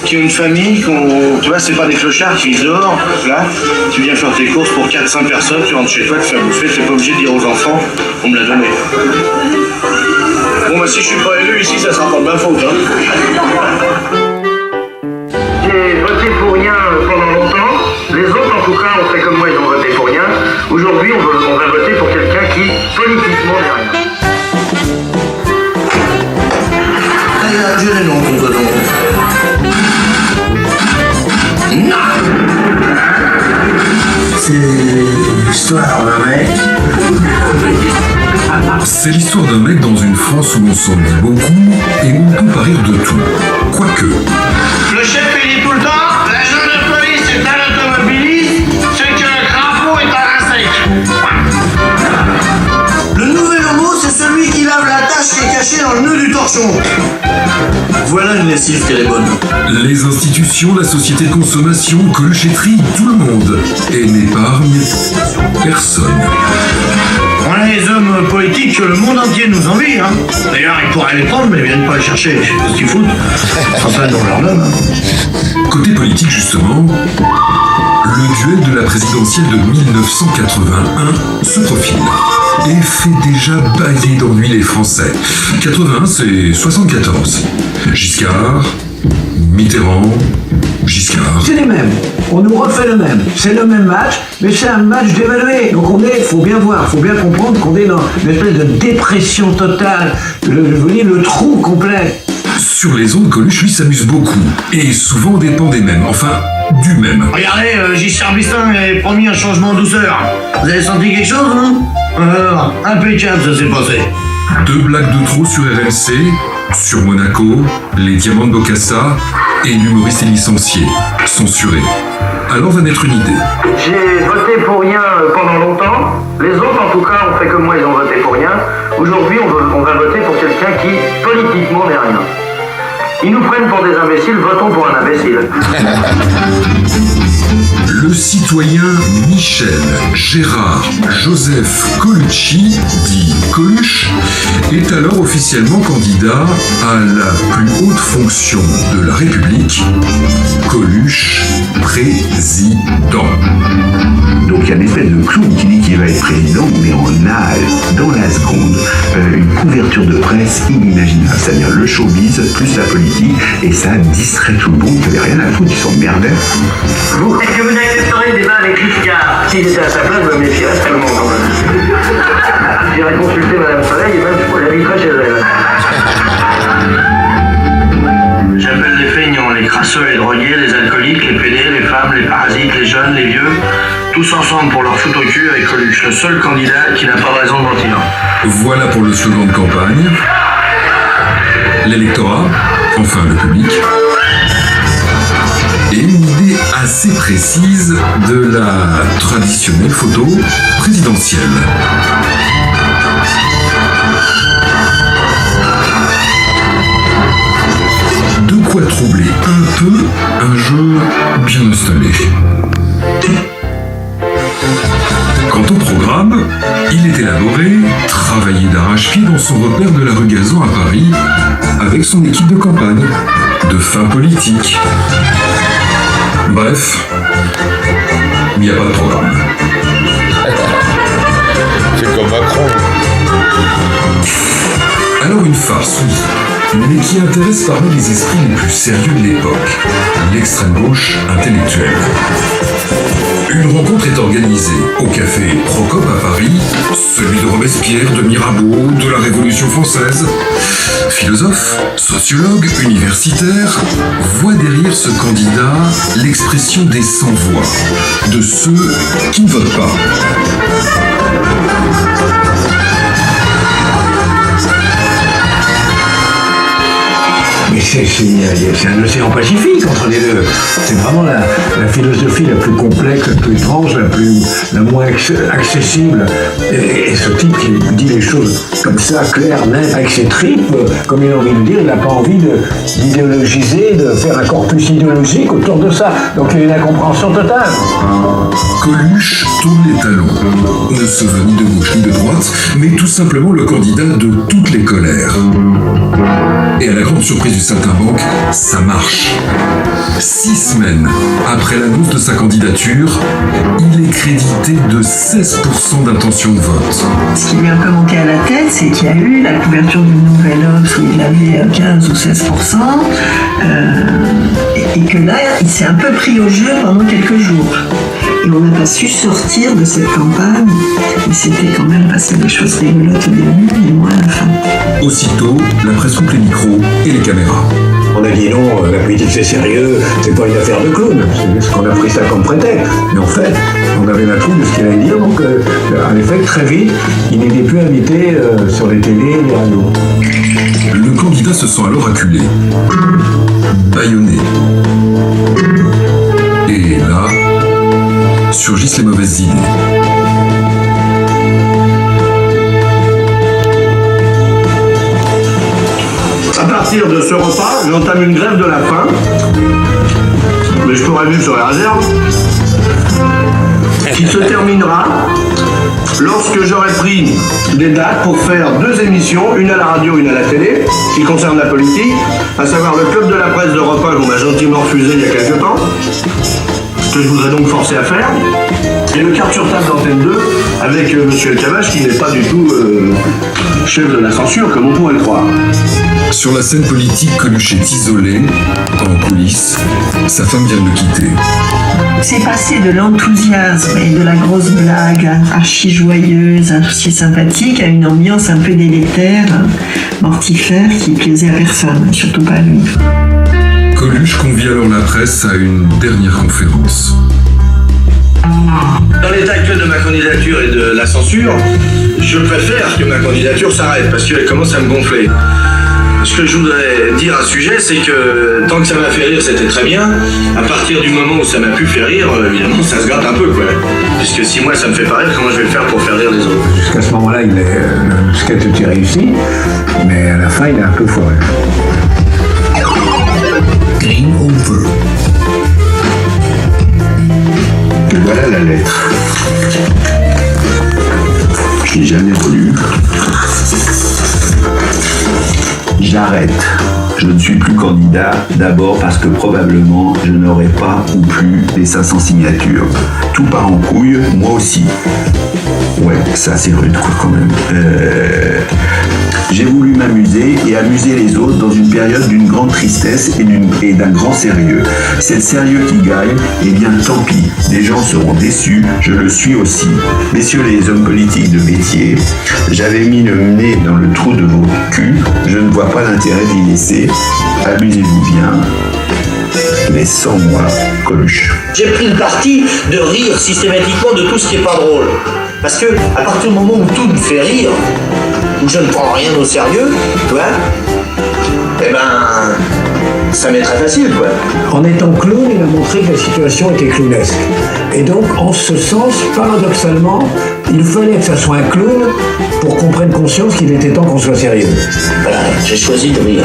qui ont une famille, tu vois, c'est pas des clochards qui vivent dehors, là. Tu viens faire tes courses pour 4-5 personnes, tu rentres chez toi, tu fais à bouffer, t'es pas obligé de dire aux enfants, on me l'a donné. Bon, bah si je suis pas élu ici, ça sera pas de ma faute, hein. J'ai voté pour rien pendant longtemps. Les autres, en tout cas, ont fait comme moi, ils ont voté pour rien. Aujourd'hui, on va voter pour quelqu'un qui, politiquement, n'est rien. Je l'ai non, ton tonton. Non. C'est l'histoire d'un mec. C'est l'histoire d'un mec dans une France où on s'en dit beaucoup et où on peut pas rire de tout. Quoique. Le chef, il dit tout le temps, l'agent de police est un automobiliste, ce que le crapaud est un insecte. Le nouvel homo, c'est celui qui lave la tache qui est cachée dans le nœud du torchon. Voilà une lessive qu'elle est bonne. Les institutions, la société de consommation, Coluche et Trie, tout le monde. Et n'épargne personne. On a les hommes politiques que le monde entier nous envie, hein. D'ailleurs, ils pourraient les prendre, mais ils viennent pas les chercher. Je sais pas ce qu'ils foutent. Enfin, dans leur nom, hein. Côté politique, justement, le duel de la présidentielle de 1981 se profile et fait déjà bailler d'ennui les Français. 81, c'est 74. Giscard, Mitterrand, Giscard. C'est les mêmes. On nous refait le même. C'est le même match, mais c'est un match dévalué. Donc faut bien voir, faut bien comprendre qu'on est dans une espèce de dépression totale. Je vous dis, le trou complet. Sur les ondes, Coluche, lui, s'amuse beaucoup. Et souvent dépend des mêmes. Enfin, du même. Regardez, Giscard d'Estaing avait promis un changement en douceur. Vous avez senti quelque chose, hein? Impeccable, ça s'est passé. 2 blagues de trop sur RMC, sur Monaco, les diamants de Bocassa et l'humoriste est licencié, censuré. Alors va naître une idée. J'ai voté pour rien pendant longtemps. Les autres, en tout cas, ont fait comme moi, ils ont voté pour rien. Aujourd'hui, on va voter pour quelqu'un qui, politiquement, n'est rien. Ils nous prennent pour des imbéciles, votons pour un imbécile. Le citoyen Michel Gérard Joseph Colucci, dit Coluche, est alors officiellement candidat à la plus haute fonction de la République, Coluche président. Donc il y a une espèce de clown qui dit qu'il va être président, mais on a dans la seconde une couverture de presse inimaginable, c'est-à-dire le showbiz plus la politique, et ça distrait tout le monde, qui n'avait rien à foutre, ils s'emmerdaient. Est-ce que vous accepterez le débat avec Giscard? Si j'étais à sa place, je me méfierais tellement quand même. J'irais consulter Madame Soleil et même je l'inviterais chez elle. J'appelle les feignants, les crasseux, les drogués, les alcooliques, les pédés, les femmes, les parasites, les jeunes, les vieux, tous ensemble pour leur foutre au cul avec Coluche, le seul candidat qui n'a pas de raison de mentir. Voilà pour le slogan de campagne. L'électorat, enfin le public, et une idée assez précise de la traditionnelle photo présidentielle. De quoi troubler un peu un jeu bien installé. Quant au programme, il est élaboré, travaillé d'arrache-pied dans son repère de la rue Gazan à Paris, avec son équipe de campagne, de fins politiques. Bref, il n'y a pas de programme. C'est comme Macron. Alors une farce, oui, mais qui intéresse parmi les esprits les plus sérieux de l'époque, l'extrême gauche intellectuelle. Une rencontre est organisée au café Procope à Paris, celui de Robespierre, de Mirabeau, de la Révolution française. Philosophe, sociologue, universitaire, voit derrière ce candidat l'expression des sans-voix, de ceux qui ne votent pas. Mais c'est un océan Pacifique entre les deux. C'est vraiment la philosophie la plus complexe, la plus étrange, la moins accessible. Et ce type qui dit les choses comme ça, claires, nettes, avec ses tripes, comme il a envie de dire, il n'a pas envie d'idéologiser, de faire un corpus idéologique autour de ça. Donc il y a une incompréhension totale. Coluche tourne les talons, ne se veut ni de gauche ni de droite, mais tout simplement le candidat de toutes les colères. Et à la grande surprise du saltimbanque, ça marche. 6 semaines après l'annonce de sa candidature, il est crédité de 16% d'intention de vote. Ce qui lui a un peu monté à la tête, c'est qu'il y a eu la couverture du Nouvel Obs où il avait 15 ou 16%, et que là, il s'est un peu pris au jeu pendant quelques jours. Et on n'a pas su sortir de cette campagne. Et c'était quand même passé des choses rigolotes au début et moins à la fin. Aussitôt, la presse coupe les micros et les caméras. On a dit non, la politique c'est sérieux, c'est pas une affaire de clown, c'est juste qu'on a pris ça comme prétexte. Mais en fait, on avait la trouille de ce qu'il allait dire, donc en effet, très vite, il n'était plus invité sur les télés et les radios. Le candidat se sent alors acculé, bâillonné. Et là, surgissent les mauvaises idées. À partir de ce repas, j'entame une grève de la faim, mais je pourrais vivre sur la réserve, qui se terminera lorsque j'aurai pris des dates pour faire 2 émissions, une à la radio, une à la télé, qui concernent la politique, à savoir le Club de la presse d'Europe 1 qu'on m'a gentiment refusé il y a quelques temps, que je voudrais donc forcer à faire, et le quart sur table d'Antenne 2 avec Monsieur El Kabbach qui n'est pas du tout chef de la censure comme on pourrait le croire. Sur la scène politique, Coluche est isolé, en coulisses. Sa femme vient de le quitter. C'est passé de l'enthousiasme et de la grosse blague archi joyeuse, archi sympathique, à une ambiance un peu délétère, mortifère, qui plaisait à personne, surtout pas à lui. Coluche convie alors la presse à une dernière conférence. Dans l'état actuel de ma candidature et de la censure, je préfère que ma candidature s'arrête parce qu'elle commence à me gonfler. Ce que je voudrais dire à ce sujet, c'est que tant que ça m'a fait rire, c'était très bien. À partir du moment où ça m'a pu faire rire, évidemment, ça se gratte un peu, quoi. Puisque si moi ça me fait pas rire, comment je vais le faire pour faire rire les autres? Jusqu'à ce moment-là, le sketch était réussi, mais à la fin, il a un peu foiré. Game over. Et voilà la lettre. Je l'ai jamais relue. J'arrête. Je ne suis plus candidat, d'abord parce que probablement je n'aurai pas ou plus les 500 signatures. Tout part en couille, moi aussi. Ouais, ça c'est rude quoi quand même. J'ai voulu m'amuser et amuser les autres dans une période d'une grande tristesse et d'un grand sérieux. C'est le sérieux qui gagne, et bien tant pis. Les gens seront déçus, je le suis aussi. Messieurs les hommes politiques de métier, j'avais mis le nez dans le trou de vos culs, je ne vois pas l'intérêt d'y laisser. Amusez-vous bien, mais sans moi, Coluche. J'ai pris le parti de rire systématiquement de tout ce qui est pas drôle. Parce que, à partir du moment où tout me fait rire, où je ne prends rien au sérieux, tu vois, eh ben, ça m'est très facile, quoi. En étant clown, il a montré que la situation était clownesque. Et donc, en ce sens, paradoxalement, il fallait que ça soit un clown pour qu'on prenne conscience qu'il était temps qu'on soit sérieux. Voilà, j'ai choisi de rire.